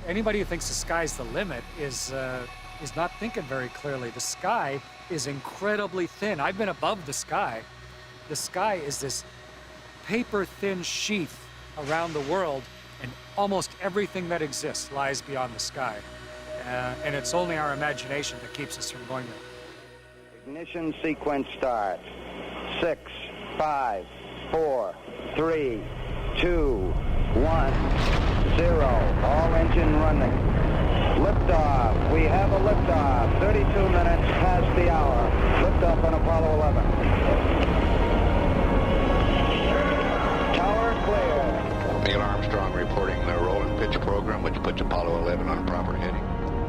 Anybody who thinks the sky's the limit is not thinking very clearly. The sky is incredibly thin. I've been above the sky. The sky is this paper-thin sheath around the world, and almost everything that exists lies beyond the sky. And it's only our imagination that keeps us from going there. Ignition sequence start. 6, 5, 4, 3, 2, 1, 0. All engine running. Liftoff. We have a liftoff. 32 minutes past the hour. Liftoff on Apollo 11. Tower clear. Neil Armstrong reporting the roll and pitch program, which puts Apollo 11 on proper heading.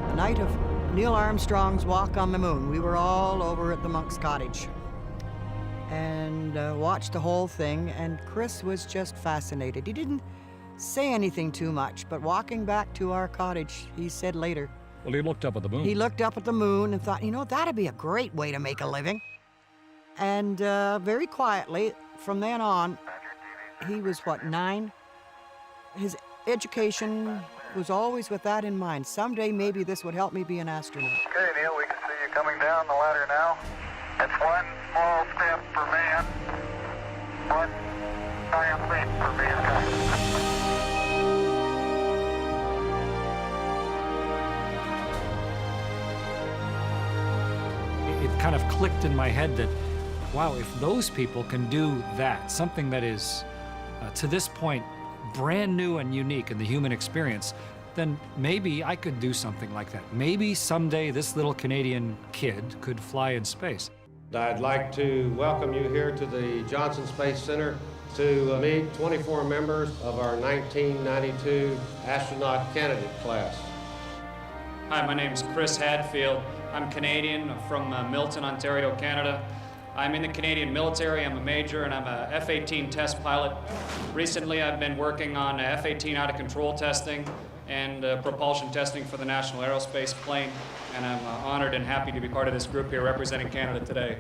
The night of Neil Armstrong's walk on the moon, we were all over at the monk's cottage and watched the whole thing, and Chris was just fascinated. He didn't say anything too much, but walking back to our cottage, he said later. Well, he looked up at the moon. He looked up at the moon and thought, you know, that'd be a great way to make a living. And very quietly, from then on, he was, what, 9? His education was always with that in mind. Someday, maybe this would help me be an astronaut. Okay, Neil, we can see you coming down the ladder now. It's one small step for man, one giant leap for mankind. It kind of clicked in my head that, wow, if those people can do that, something that is, to this point, brand new and unique in the human experience, then maybe I could do something like that. Maybe someday this little Canadian kid could fly in space. I'd like to welcome you here to the Johnson Space Center to meet 24 members of our 1992 astronaut candidate class. Hi, my name is Chris Hadfield. I'm Canadian from Milton, Ontario, Canada. I'm in the Canadian military. I'm a major, and I'm a F-18 test pilot. Recently, I've been working on F-18 out-of-control testing and propulsion testing for the National Aerospace Plane, and I'm honored and happy to be part of this group here representing Canada today.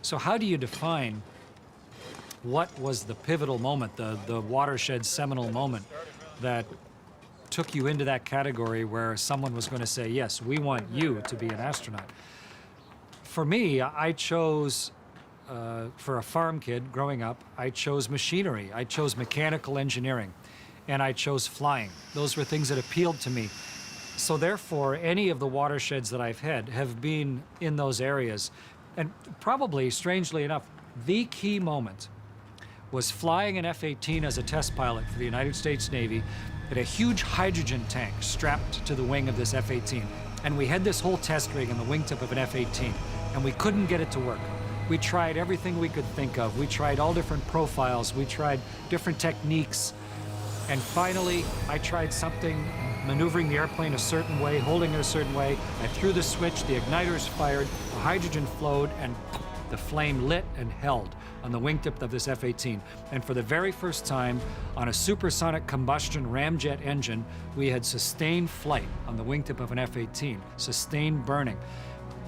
So how do you define what was the pivotal moment, the watershed seminal moment that took you into that category where someone was going to say, yes, we want you to be an astronaut? For me, I chose, for a farm kid growing up, I chose machinery, I chose mechanical engineering, and I chose flying. Those were things that appealed to me. So therefore, any of the watersheds that I've had have been in those areas. And probably, strangely enough, the key moment was flying an F-18 as a test pilot for the United States Navy at a huge hydrogen tank strapped to the wing of this F-18. And we had this whole test rig in the wingtip of an F-18, and we couldn't get it to work. We tried everything we could think of. We tried all different profiles. We tried different techniques. And finally, I tried something, maneuvering the airplane a certain way, holding it a certain way. I threw the switch, the igniters fired, the hydrogen flowed, and the flame lit and held on the wingtip of this F-18. And for the very first time, on a supersonic combustion ramjet engine, we had sustained flight on the wingtip of an F-18, sustained burning.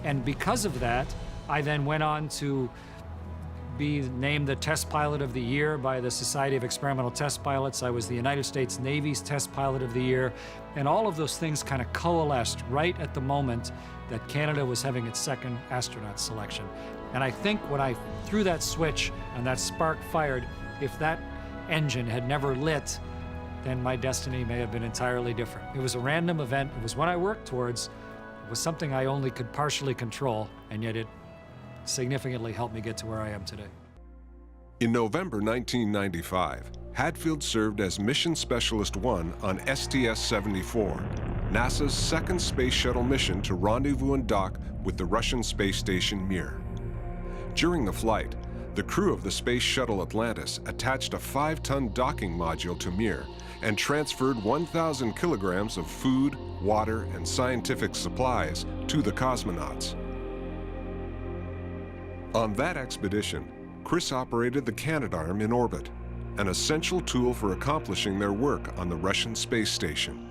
And because of that, I then went on to be named the Test Pilot of the Year by the Society of Experimental Test Pilots. I was the United States Navy's Test Pilot of the Year. And all of those things kind of coalesced right at the moment that Canada was having its second astronaut selection. And I think when I threw that switch and that spark fired, if that engine had never lit, then my destiny may have been entirely different. It was a random event. It was what I worked towards. It was something I only could partially control, and yet it significantly helped me get to where I am today. In November 1995, Hadfield served as Mission Specialist 1 on STS-74, NASA's second space shuttle mission to rendezvous and dock with the Russian space station Mir. During the flight, the crew of the Space Shuttle Atlantis attached a 5-ton docking module to Mir and transferred 1,000 kilograms of food, water, and scientific supplies to the cosmonauts. On that expedition, Chris operated the Canadarm in orbit, an essential tool for accomplishing their work on the Russian space station.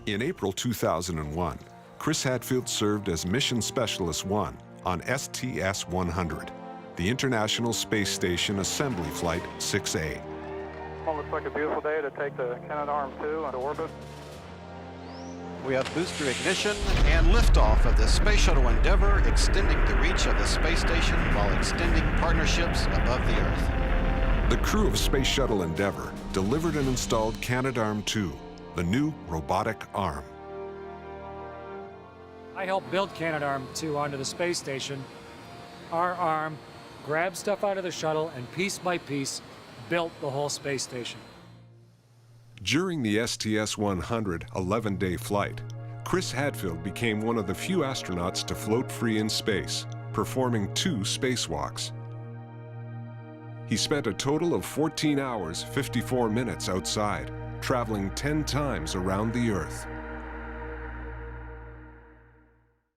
In April 2001, Chris Hadfield served as Mission Specialist 1 on STS-100, the International Space Station Assembly Flight 6A. Well, looks like a beautiful day to take the Canadarm2 into orbit. We have booster ignition and liftoff of the Space Shuttle Endeavour, extending the reach of the space station while extending partnerships above the Earth. The crew of Space Shuttle Endeavour delivered and installed Canadarm2, the new robotic arm. I helped build Canadarm2 onto the space station. Our arm grabbed stuff out of the shuttle and piece by piece built the whole space station. During the STS-100 11-day flight, Chris Hadfield became one of the few astronauts to float free in space, performing 2 spacewalks. He spent a total of 14 hours, 54 minutes outside, traveling 10 times around the Earth.